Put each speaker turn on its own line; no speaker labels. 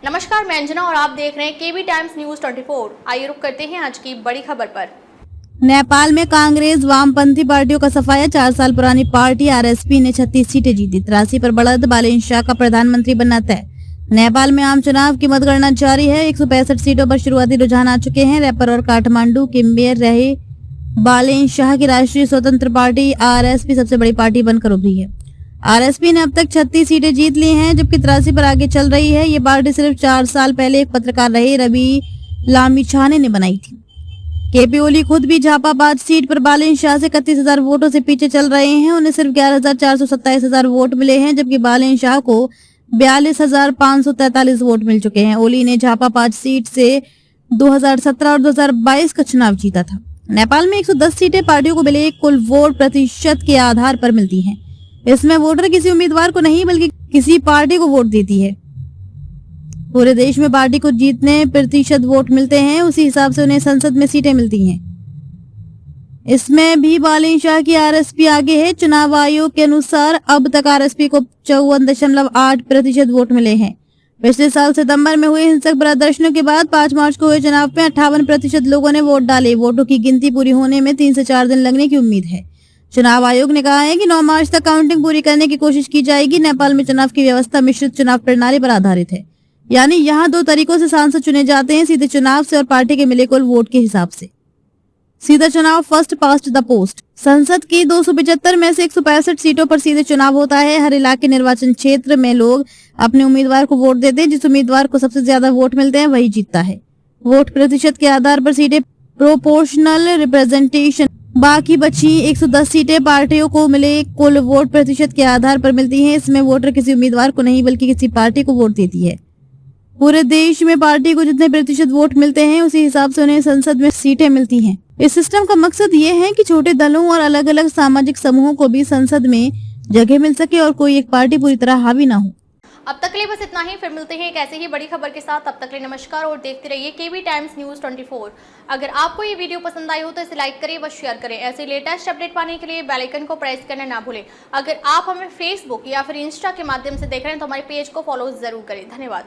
नमस्कार, मैं अंजना और आप देख रहे हैं केबी टाइम्स न्यूज 24। आइए रुक करते हैं आज की बड़ी खबर पर।
नेपाल में कांग्रेस वामपंथी पार्टियों का सफाया। 4 साल पुरानी पार्टी आरएसपी ने 36 सीटें जीती। 83 पर बढ़त। बालेन शाह का प्रधानमंत्री बनना तय। नेपाल में आम चुनाव की मतगणना जारी है। 165 सीटों पर शुरुआती रुझान आ चुके हैं। रैपर और काठमांडू के मेयर रहे बालेन शाह की राष्ट्रीय स्वतंत्र पार्टी आरएसपी सबसे बड़ी पार्टी बनकर उभरी है। आरएसपी ने अब तक 36 सीटें जीत ली हैं, जबकि 83 पर आगे चल रही है। ये पार्टी सिर्फ 4 साल पहले एक पत्रकार रहे रवि लामिछाने ने बनाई थी। केपी ओली खुद भी झापाबाद सीट पर बालेन शाह से 31,000 वोटों से पीछे चल रहे हैं। उन्हें सिर्फ 11,427 वोट मिले हैं, जबकि बालेन शाह को 42,543 वोट मिल चुके हैं। ओली ने झापाबाद सीट से 2017 और 2022 का चुनाव जीता था। नेपाल में 110 सीटें पार्टियों को मिले कुल वोट प्रतिशत के आधार पर मिलती हैं। इसमें वोटर किसी उम्मीदवार को नहीं बल्कि किसी पार्टी को वोट देती है। पूरे देश में पार्टी को जितने प्रतिशत वोट मिलते हैं, उसी हिसाब से उन्हें संसद में सीटें मिलती हैं। इसमें भी बालेन शाह की आरएसपी आगे है। चुनाव आयोग के अनुसार अब तक आरएसपी को 54.8% वोट मिले हैं। पिछले साल सितंबर में हुए हिंसक प्रदर्शनों के बाद 5 मार्च को हुए चुनाव में 58% लोगों ने वोट डाले। वोटों की गिनती पूरी होने में 3 से 4 दिन लगने की उम्मीद है। चुनाव आयोग ने कहा है कि 9 मार्च तक काउंटिंग पूरी करने की कोशिश की जाएगी। नेपाल में चुनाव की व्यवस्था मिश्रित चुनाव प्रणाली पर आधारित है, यानी यहाँ 2 तरीकों से सांसद चुने जाते हैं, सीधे चुनाव से और पार्टी के मिले कुल वोट के हिसाब से। सीधा चुनाव, फर्स्ट पास्ट द पोस्ट। संसद की 275 में से 165 सीटों पर सीधे चुनाव होता है। हर इलाके निर्वाचन क्षेत्र में लोग अपने उम्मीदवार को वोट देते हैं। जिस उम्मीदवार को सबसे ज्यादा वोट मिलते हैं वही जीतता है। वोट प्रतिशत के आधार पर सीटें प्रोपोर्शनल रिप्रेजेंटेशन। बाकी बची 110 सीटें पार्टियों को मिले कुल वोट प्रतिशत के आधार पर मिलती हैं। इसमें वोटर किसी उम्मीदवार को नहीं बल्कि किसी पार्टी को वोट देती है। पूरे देश में पार्टी को जितने प्रतिशत वोट मिलते हैं, उसी हिसाब से उन्हें संसद में सीटें मिलती हैं। इस सिस्टम का मकसद ये है कि छोटे दलों और अलग अलग सामाजिक समूहों को भी संसद में जगह मिल सके और कोई एक पार्टी पूरी तरह हावी ना हो।
अब तक के लिए बस इतना ही। फिर मिलते हैं एक ऐसे ही बड़ी खबर के साथ। तब तक के लिए नमस्कार और देखते रहिए केबी टाइम्स न्यूज 24। अगर आपको ये वीडियो पसंद आई हो तो इसे लाइक करें व शेयर करें। ऐसे लेटेस्ट अपडेट पाने के लिए बेल आइकन को प्रेस करना ना भूलें। अगर आप हमें फेसबुक या फिर इंस्टा के माध्यम से देख रहे हैं तो हमारे पेज को फॉलो जरूर करें। धन्यवाद।